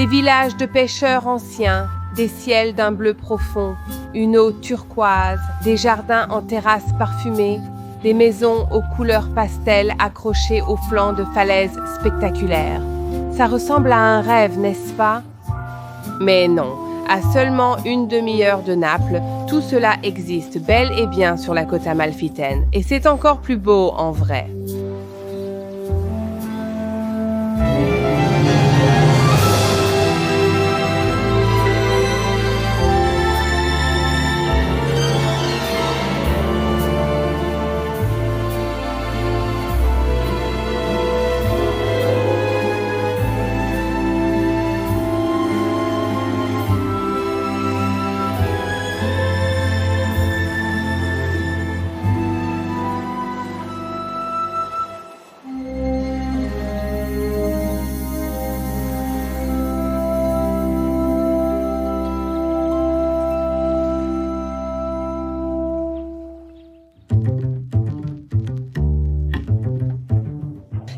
villages de pêcheurs anciens, des ciels d'un bleu profond, une eau turquoise, des jardins en terrasses parfumées, des maisons aux couleurs pastel accrochées aux flancs de falaises spectaculaires. Ça ressemble à un rêve, n'est-ce pas? Mais non, à seulement une demi-heure de Naples, tout cela existe bel et bien sur la côte amalfitaine, et c'est encore plus beau en vrai.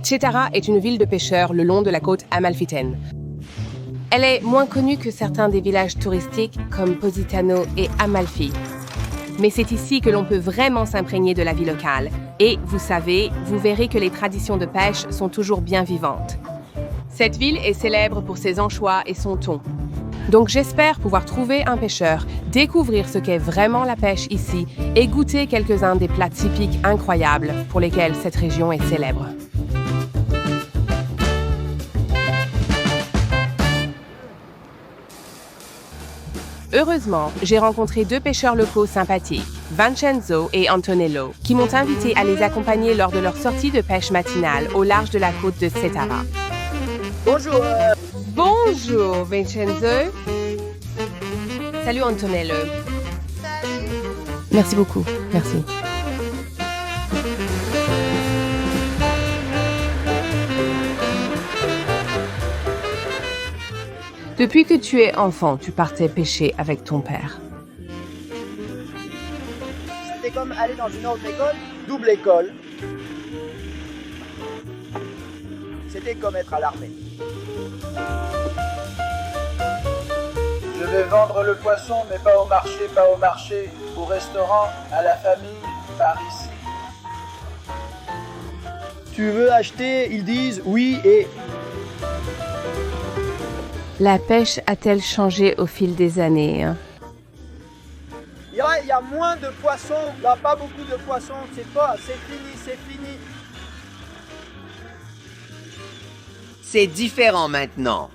Cetarà est une ville de pêcheurs le long de la côte amalfitaine. Elle est moins connue que certains des villages touristiques comme Positano et Amalfi. Mais c'est ici que l'on peut vraiment s'imprégner de la vie locale. Et vous savez, vous verrez que les traditions de pêche sont toujours bien vivantes. Cette ville est célèbre pour ses anchois et son thon. Donc j'espère pouvoir trouver un pêcheur, découvrir ce qu'est vraiment la pêche ici et goûter quelques-uns des plats typiques incroyables pour lesquels cette région est célèbre. Heureusement, j'ai rencontré deux pêcheurs locaux sympathiques, Vincenzo et Antonello, qui m'ont invité à les accompagner lors de leur sortie de pêche matinale au large de la côte de Cetarà. Bonjour. Bonjour, Vincenzo. Salut, Antonello. Salut. Merci beaucoup, merci. Depuis que tu es enfant, tu partais pêcher avec ton père. C'était comme aller dans une autre école, double école. C'était comme être à l'armée. Je vais vendre le poisson, mais pas au marché, au restaurant, à la famille, par ici. Tu veux acheter, ils disent oui et... La pêche a-t-elle changé au fil des années? Il y a moins de poissons, il n'y a pas beaucoup de poissons, c'est fini. C'est différent maintenant.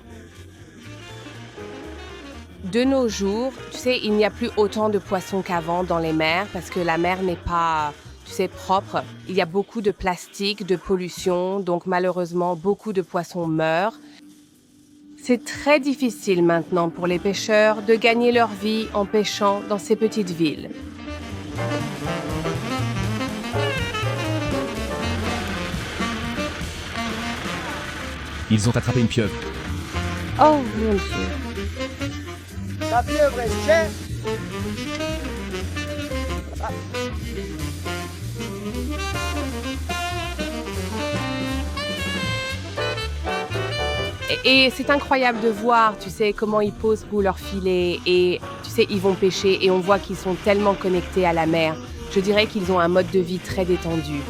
De nos jours, tu sais, il n'y a plus autant de poissons qu'avant dans les mers parce que la mer n'est pas, tu sais, propre. Il y a beaucoup de plastique, de pollution, donc malheureusement, beaucoup de poissons meurent. C'est très difficile maintenant pour les pêcheurs de gagner leur vie en pêchant dans ces petites villes. Ils ont attrapé une pieuvre. Oh mon Dieu! La pieuvre est chère. Et c'est incroyable de voir, tu sais, comment ils posent pour leur filet et, tu sais, ils vont pêcher et on voit qu'ils sont tellement connectés à la mer. Je dirais qu'ils ont un mode de vie très détendu.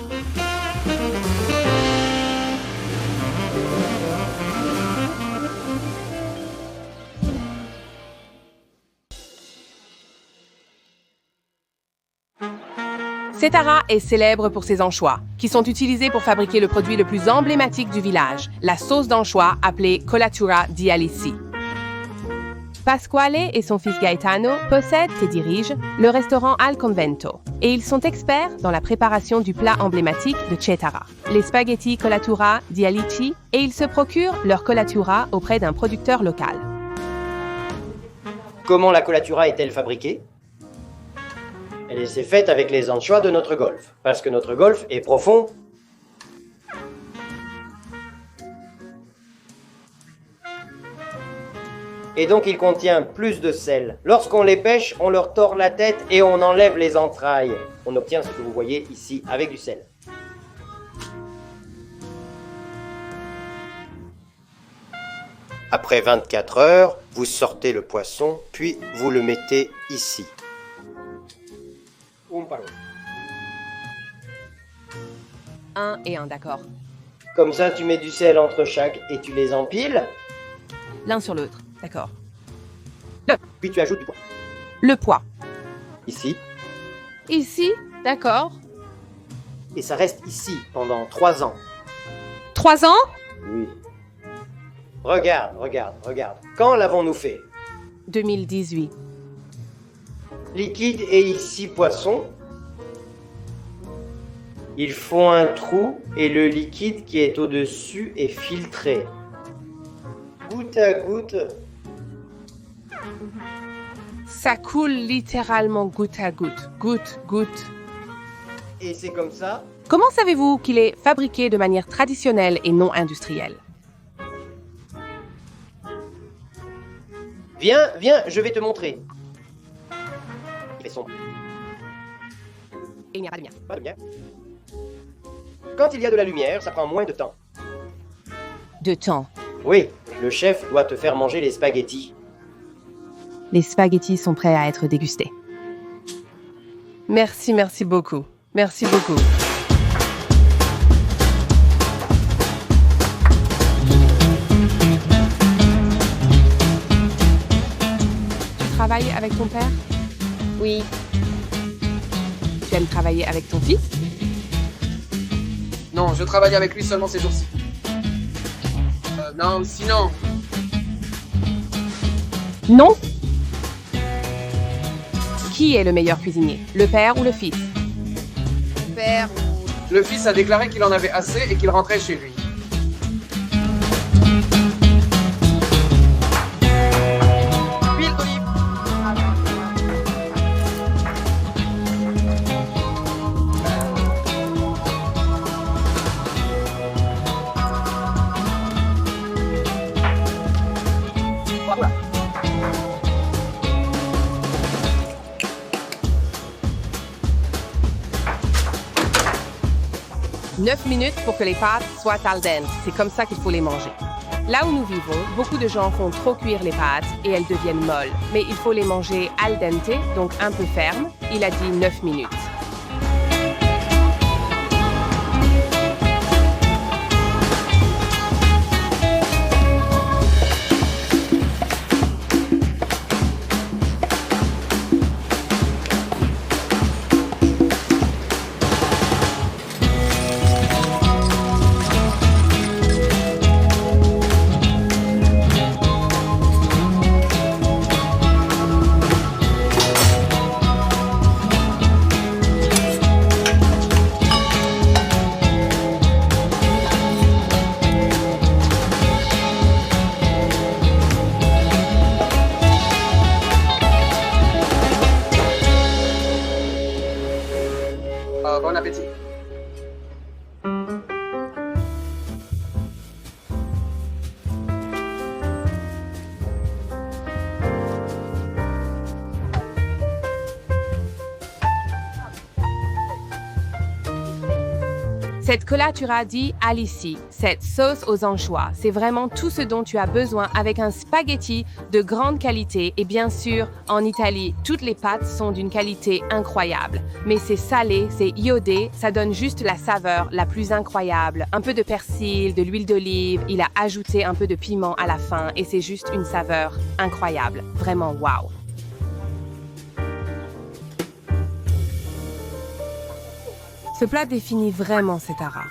Cetarà est célèbre pour ses anchois, qui sont utilisés pour fabriquer le produit le plus emblématique du village, la sauce d'anchois appelée colatura di Alici. Pasquale et son fils Gaetano possèdent et dirigent le restaurant Al Convento, et ils sont experts dans la préparation du plat emblématique de Cetarà, les spaghettis colatura di Alici, et ils se procurent leur colatura auprès d'un producteur local. Comment la colatura est-elle fabriquée? Elle s'est faite avec les anchois de notre golfe, parce que notre golfe est profond. Et donc il contient plus de sel. Lorsqu'on les pêche, on leur tord la tête et on enlève les entrailles. On obtient ce que vous voyez ici avec du sel. Après 24 heures, vous sortez le poisson, puis vous le mettez ici. Un et un, d'accord. Comme ça, tu mets du sel entre chaque et tu les empiles. L'un sur l'autre, d'accord. Puis tu ajoutes du poids. Le poids. Ici. Ici, d'accord. Et ça reste ici pendant 3 ans. 3 ans? Oui. Regarde. Quand l'avons-nous fait? 2018. Liquide et ici poisson. Il faut un trou et le liquide qui est au-dessus est filtré. Goutte à goutte. Ça coule littéralement goutte à goutte. Goutte. Et c'est comme ça. Comment savez-vous qu'il est fabriqué de manière traditionnelle et non industrielle? Viens, je vais te montrer. Il fait sombre. Il n'y a pas de lumière. Pas de lumière. Quand il y a de la lumière, ça prend moins de temps. De temps. Oui, le chef doit te faire manger les spaghettis. Les spaghettis sont prêts à être dégustés. Merci beaucoup. Merci beaucoup. Tu travailles avec ton père? Oui, Tu aimes travailler avec ton fils? Non, je travaille avec lui seulement ces jours-ci. Non, sinon... Non? Qui est le meilleur cuisinier? Le père ou le fils? père. Le fils a déclaré qu'il en avait assez et qu'il rentrait chez lui. Huile d'olive. Voilà. 9 minutes pour que les pâtes soient al dente. C'est comme ça qu'il faut les manger. Là où nous vivons, beaucoup de gens font trop cuire les pâtes et elles deviennent molles. Mais il faut les manger al dente, donc un peu ferme. Il a dit 9 minutes. Bon appétit. Cette colatura di alici, cette sauce aux anchois, c'est vraiment tout ce dont tu as besoin avec un spaghetti de grande qualité. Et bien sûr, en Italie, toutes les pâtes sont d'une qualité incroyable. Mais c'est salé, c'est iodé, ça donne juste la saveur la plus incroyable. Un peu de persil, de l'huile d'olive, il a ajouté un peu de piment à la fin et c'est juste une saveur incroyable. Vraiment wow. Ce plat définit vraiment cet haras.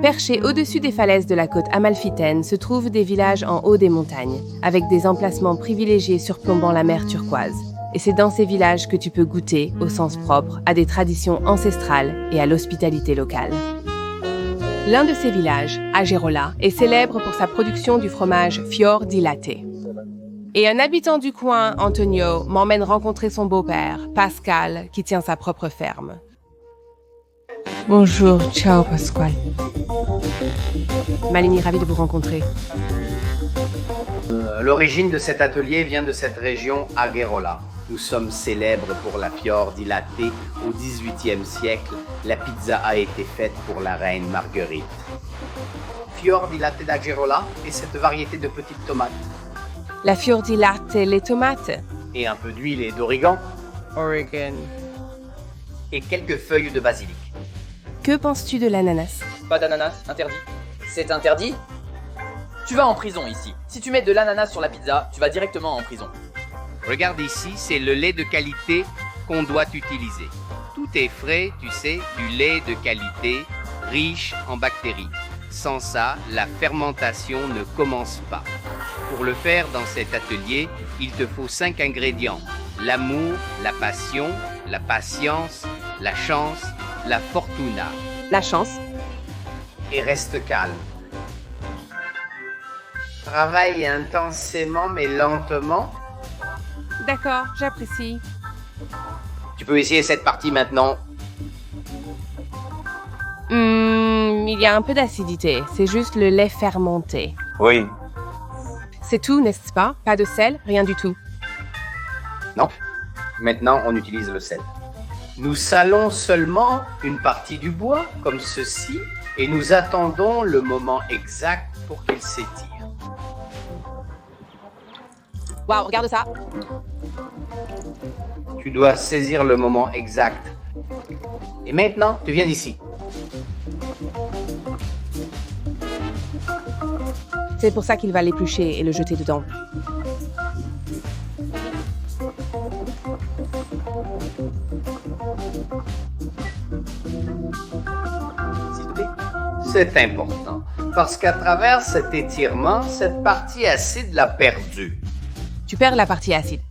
Perchés au-dessus des falaises de la côte amalfitaine se trouvent des villages en haut des montagnes, avec des emplacements privilégiés surplombant la mer turquoise. Et c'est dans ces villages que tu peux goûter, au sens propre, à des traditions ancestrales et à l'hospitalité locale. L'un de ces villages, Agerola, est célèbre pour sa production du fromage Fior di Latte. Et un habitant du coin, Antonio, m'emmène rencontrer son beau-père, Pascal, qui tient sa propre ferme. Bonjour, ciao Pasquale. Malini, ravie de vous rencontrer. L'origine de cet atelier vient de cette région Agherola. Nous sommes célèbres pour la Fior di Latte. Au XVIIIe siècle, la pizza a été faite pour la reine Marguerite. fior di latte d'Agerola et cette variété de petites tomates. La fior di latte, les tomates. Et un peu d'huile et d'origan. Oregon. Et quelques feuilles de basilic. Que penses-tu de l'ananas? Pas d'ananas, interdit. C'est interdit? Tu vas en prison ici. Si tu mets de l'ananas sur la pizza, tu vas directement en prison. Regarde ici, c'est le lait de qualité qu'on doit utiliser. Tout est frais, tu sais, du lait de qualité, riche en bactéries. Sans ça, la fermentation ne commence pas. Pour le faire dans cet atelier, il te faut 5 ingrédients. L'amour, la passion, la patience, la chance, la fortuna. La chance. Et reste calme. Travaille intensément mais lentement. D'accord, j'apprécie. Tu peux essayer cette partie maintenant. Il y a un peu d'acidité. C'est juste le lait fermenté. Oui. C'est tout, n'est-ce pas? Pas de sel, rien du tout. Non. Maintenant, on utilise le sel. Nous salons seulement une partie du bois, comme ceci, et nous attendons le moment exact pour qu'il s'étire. Waouh, regarde ça. Tu dois saisir le moment exact. Et maintenant, tu viens d'ici. C'est pour ça qu'il va l'éplucher et le jeter dedans. S'il te plaît. C'est important, parce qu'à travers cet étirement, cette partie acide l'a perdue. Tu perds la partie acide.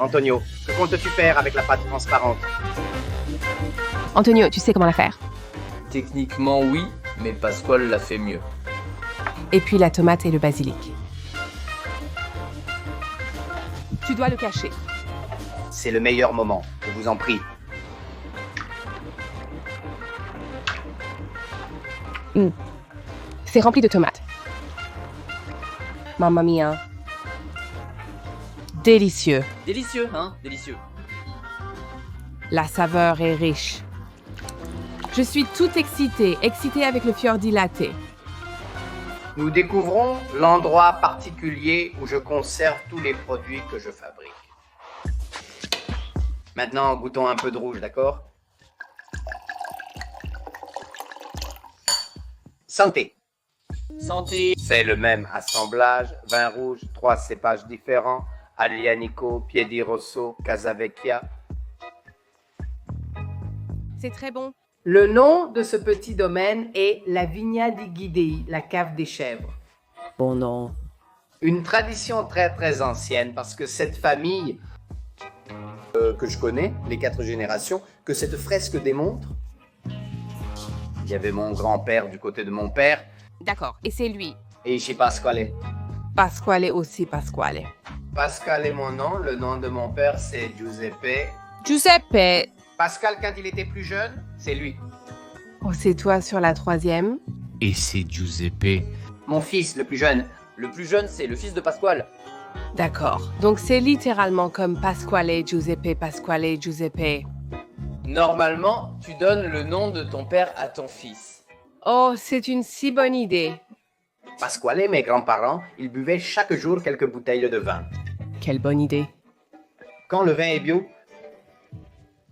Antonio, que comptes-tu faire avec la pâte transparente? Antonio, tu sais comment la faire. Techniquement, oui, mais Pasquale l'a fait mieux. Et puis la tomate et le basilic. Tu dois le cacher. C'est le meilleur moment, je vous en prie. C'est rempli de tomates. Mamma mia. Délicieux. Délicieux, hein? Délicieux. La saveur est riche. Je suis toute excitée avec le fior di latte. Nous découvrons l'endroit particulier où je conserve tous les produits que je fabrique. Maintenant, goûtons un peu de rouge, d'accord? Santé! Santé. C'est le même assemblage, vin rouge, 3 cépages différents, Aglianico, Piedirosso, Casavecchia. C'est très bon. Le nom de ce petit domaine est la Vigna di Ghidei, la cave des chèvres. Bon nom. Une tradition très très ancienne parce que cette famille que je connais, les 4 générations, que cette fresque démontre. Il y avait mon grand-père du côté de mon père. D'accord, et c'est lui. Et ici Pasquale. Pasquale aussi, Pasquale. Pascal est mon nom, le nom de mon père c'est Giuseppe. Giuseppe. Pascal quand il était plus jeune, c'est lui. Oh, c'est toi sur la 3e. Et c'est Giuseppe. Mon fils, le plus jeune. Le plus jeune, c'est le fils de Pasquale. D'accord. Donc c'est littéralement comme Pasquale, Giuseppe. Normalement, tu donnes le nom de ton père à ton fils. Oh, c'est une si bonne idée. Pasquale et mes grands-parents, ils buvaient chaque jour quelques bouteilles de vin. Quelle bonne idée. Quand le vin est bio,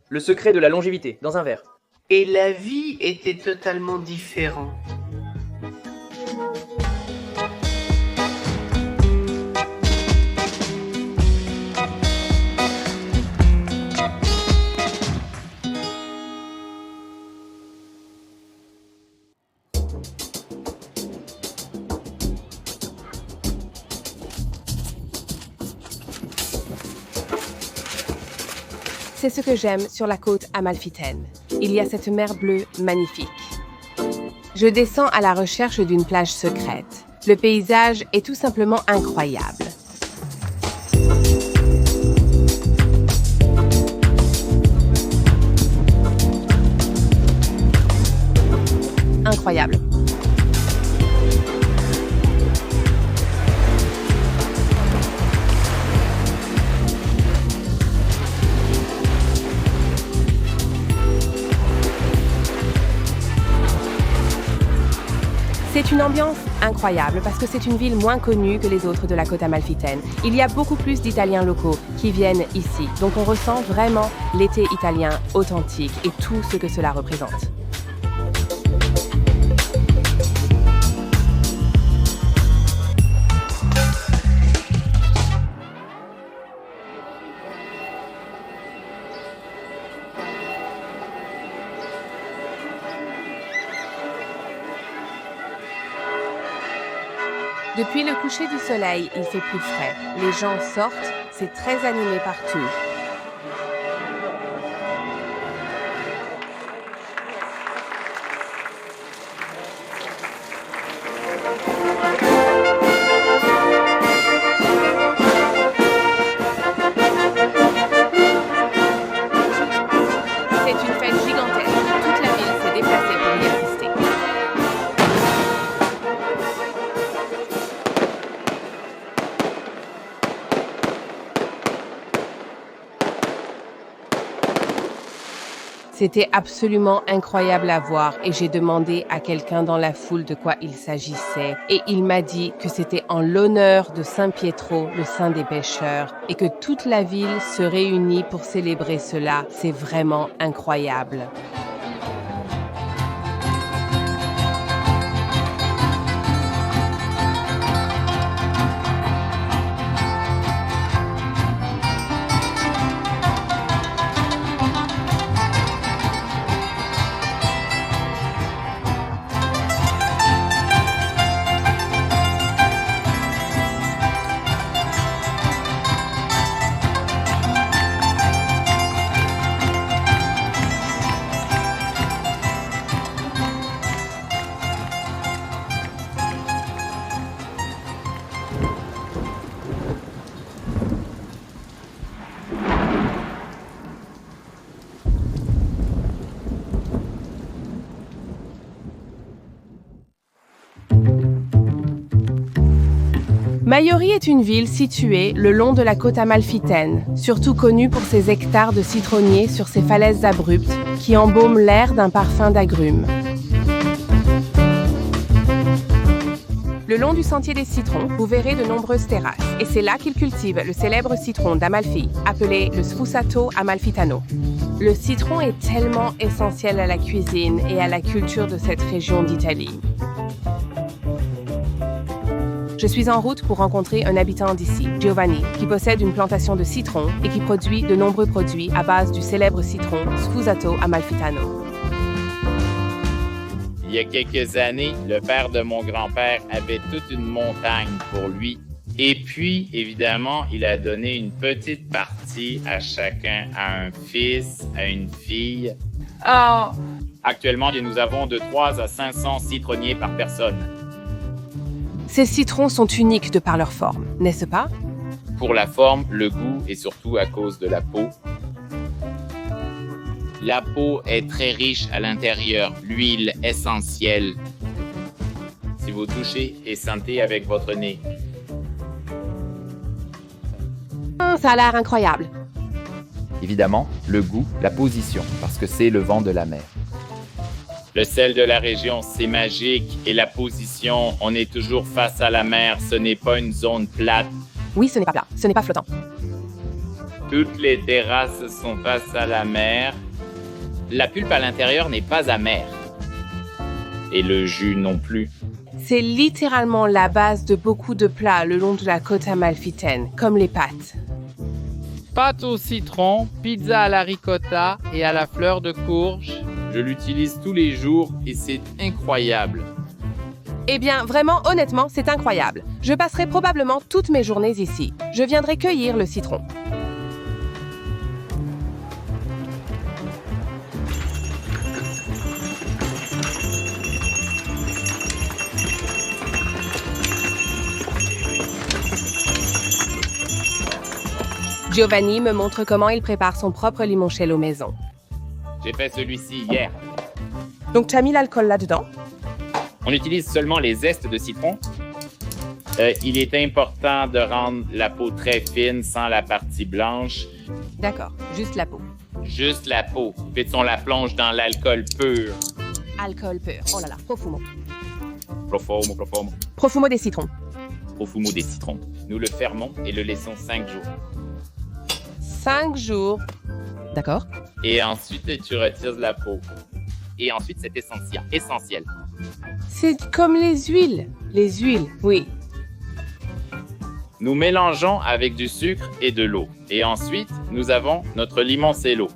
Le secret de la longévité, dans un verre. et la vie était totalement différente. C'est ce que j'aime sur la côte amalfitaine. Il y a cette mer bleue magnifique. Je descends à la recherche d'une plage secrète. Le paysage est tout simplement incroyable. Incroyable. C'est une ambiance incroyable parce que c'est une ville moins connue que les autres de la côte amalfitaine. Il y a beaucoup plus d'Italiens locaux qui viennent ici, donc on ressent vraiment l'été italien authentique et tout ce que cela représente. Depuis le coucher du soleil, il fait plus frais. Les gens sortent, c'est très animé partout. C'est une fête gigantesque. Toute la ville s'est déplacée pour y assister. C'était absolument incroyable à voir et j'ai demandé à quelqu'un dans la foule de quoi il s'agissait et il m'a dit que c'était en l'honneur de Saint Pietro, le saint des pêcheurs, et que toute la ville se réunit pour célébrer cela. C'est vraiment incroyable. Maiori est une ville située le long de la côte amalfitaine, surtout connue pour ses hectares de citronniers sur ses falaises abruptes qui embaument l'air d'un parfum d'agrumes. Le long du sentier des citrons, vous verrez de nombreuses terrasses, et c'est là qu'ils cultivent le célèbre citron d'Amalfi, appelé le Sfusato amalfitano. Le citron est tellement essentiel à la cuisine et à la culture de cette région d'Italie. Je suis en route pour rencontrer un habitant d'ici, Giovanni, qui possède une plantation de citron et qui produit de nombreux produits à base du célèbre citron Sfusato amalfitano. Il y a quelques années, le père de mon grand-père avait toute une montagne pour lui. Et puis, évidemment, il a donné une petite partie à chacun, à un fils, à une fille. Oh. Actuellement, nous avons de 3 à 500 citronniers par personne. Ces citrons sont uniques de par leur forme, n'est-ce pas? Pour la forme, le goût et surtout à cause de la peau. La peau est très riche à l'intérieur, l'huile essentielle. Si vous touchez et sentez avec votre nez. Ça a l'air incroyable. Évidemment, le goût, la position, parce que c'est le vent de la mer. Le sel de la région, c'est magique. Et la position, on est toujours face à la mer. Ce n'est pas une zone plate. Oui, ce n'est pas plat. Ce n'est pas flottant. Toutes les terrasses sont face à la mer. La pulpe à l'intérieur n'est pas amère. Et le jus non plus. C'est littéralement la base de beaucoup de plats le long de la côte amalfitaine, comme les pâtes. Pâte au citron, pizza à la ricotta et à la fleur de courge. Je l'utilise tous les jours et c'est incroyable. Eh bien, vraiment, honnêtement, c'est incroyable. Je passerai probablement toutes mes journées ici. Je viendrai cueillir le citron. Giovanni me montre comment il prépare son propre limoncello maison. J'ai fait celui-ci hier. Donc, tu as mis l'alcool là-dedans? On utilise seulement les zestes de citron. Il est important de rendre la peau très fine sans la partie blanche. D'accord, juste la peau. Juste la peau. Puis on la plonge dans l'alcool pur. Alcool pur. Oh là là, profumo. Profumo. Profumo des citrons. Profumo des citrons. Nous le fermons et le laissons 5 jours. 5 jours. D'accord. Et ensuite, tu retires la peau. Et ensuite, c'est essentiel. C'est comme les huiles. Les huiles, oui. Nous mélangeons avec du sucre et de l'eau. Et ensuite, nous avons notre limoncello.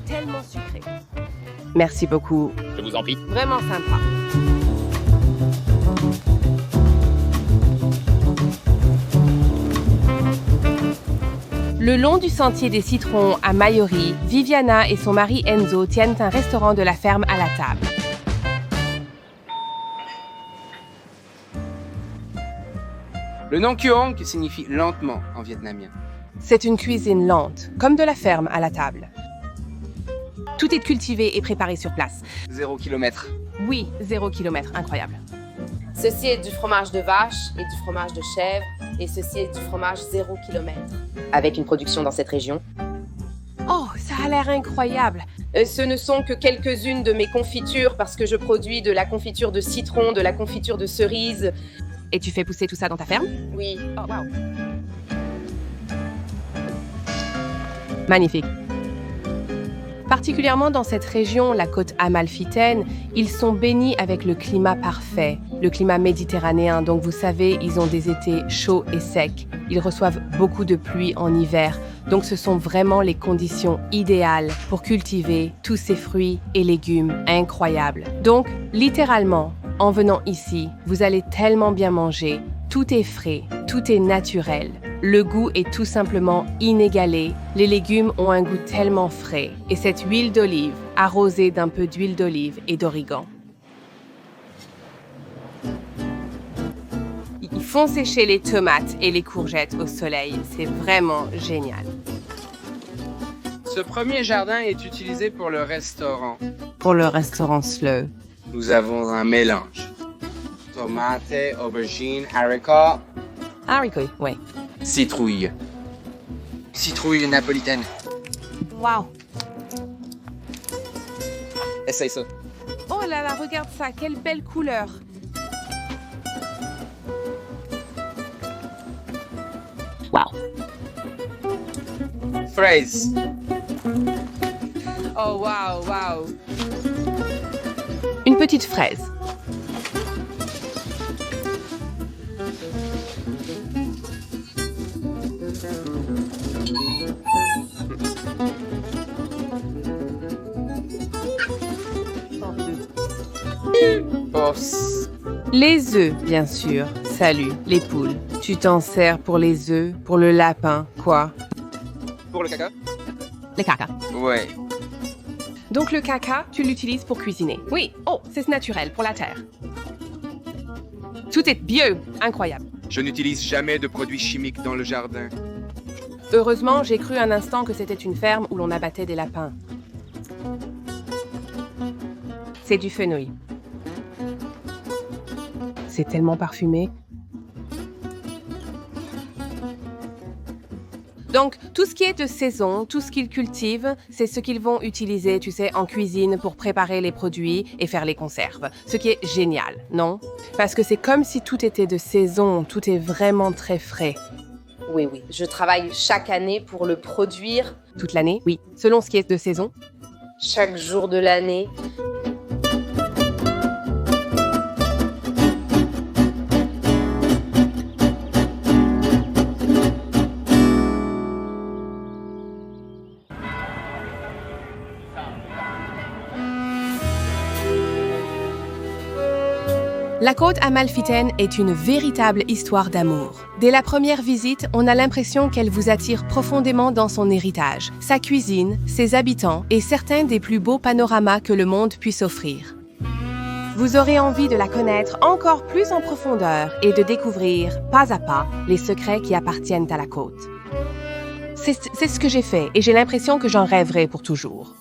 Tellement sucré. Merci beaucoup. Je vous en prie. Vraiment sympa. Le long du sentier des citrons à Maiori, Viviana et son mari Enzo tiennent un restaurant de la ferme à la table. Le nom Cuong signifie lentement en vietnamien. C'est une cuisine lente, comme de la ferme à la table. Tout est cultivé et préparé sur place. 0 km. Oui, 0 km, incroyable. Ceci est du fromage de vache et du fromage de chèvre. Et ceci est du fromage 0 km. Avec une production dans cette région. Oh, ça a l'air incroyable. Ce ne sont que quelques-unes de mes confitures parce que je produis de la confiture de citron, de la confiture de cerise. Et tu fais pousser tout ça dans ta ferme? Oui. Oh, wow. Magnifique. Particulièrement dans cette région, la côte amalfitaine, ils sont bénis avec le climat parfait, le climat méditerranéen. Donc vous savez, ils ont des étés chauds et secs. Ils reçoivent beaucoup de pluie en hiver. Donc ce sont vraiment les conditions idéales pour cultiver tous ces fruits et légumes incroyables. Donc, littéralement, en venant ici, vous allez tellement bien manger. Tout est frais, tout est naturel. Le goût est tout simplement inégalé. Les légumes ont un goût tellement frais. Et cette huile d'olive, arrosée d'un peu d'huile d'olive et d'origan. Ils font sécher les tomates et les courgettes au soleil. C'est vraiment génial. Ce premier jardin est utilisé pour le restaurant. Pour le restaurant Slow. Nous avons un mélange. Tomates, aubergines, haricots. Haricots, oui. Citrouille. Citrouille napolitaine. Wow. Essaye ça. Oh là là, regarde ça, quelle belle couleur. Wow. Fraise. Oh wow, wow. Une petite fraise. Les œufs, bien sûr. Salut, les poules. Tu t'en sers pour les œufs, pour le lapin, quoi? Pour le caca? Les caca. Ouais. Donc le caca, tu l'utilises pour cuisiner. Oui, oh, c'est naturel, pour la terre. Tout est bio, incroyable. Je n'utilise jamais de produits chimiques dans le jardin. Heureusement, j'ai cru un instant que c'était une ferme où l'on abattait des lapins. C'est du fenouil. C'est tellement parfumé. Donc, tout ce qui est de saison, tout ce qu'ils cultivent, c'est ce qu'ils vont utiliser, tu sais, en cuisine pour préparer les produits et faire les conserves. Ce qui est génial, non? Parce que c'est comme si tout était de saison, tout est vraiment très frais. Oui, oui. Je travaille chaque année pour le produire. Toute l'année? Oui. Selon ce qui est de saison? Chaque jour de l'année. La côte amalfitaine est une véritable histoire d'amour. Dès la première visite, on a l'impression qu'elle vous attire profondément dans son héritage, sa cuisine, ses habitants et certains des plus beaux panoramas que le monde puisse offrir. Vous aurez envie de la connaître encore plus en profondeur et de découvrir, pas à pas, les secrets qui appartiennent à la côte. C'est ce que j'ai fait et j'ai l'impression que j'en rêverai pour toujours.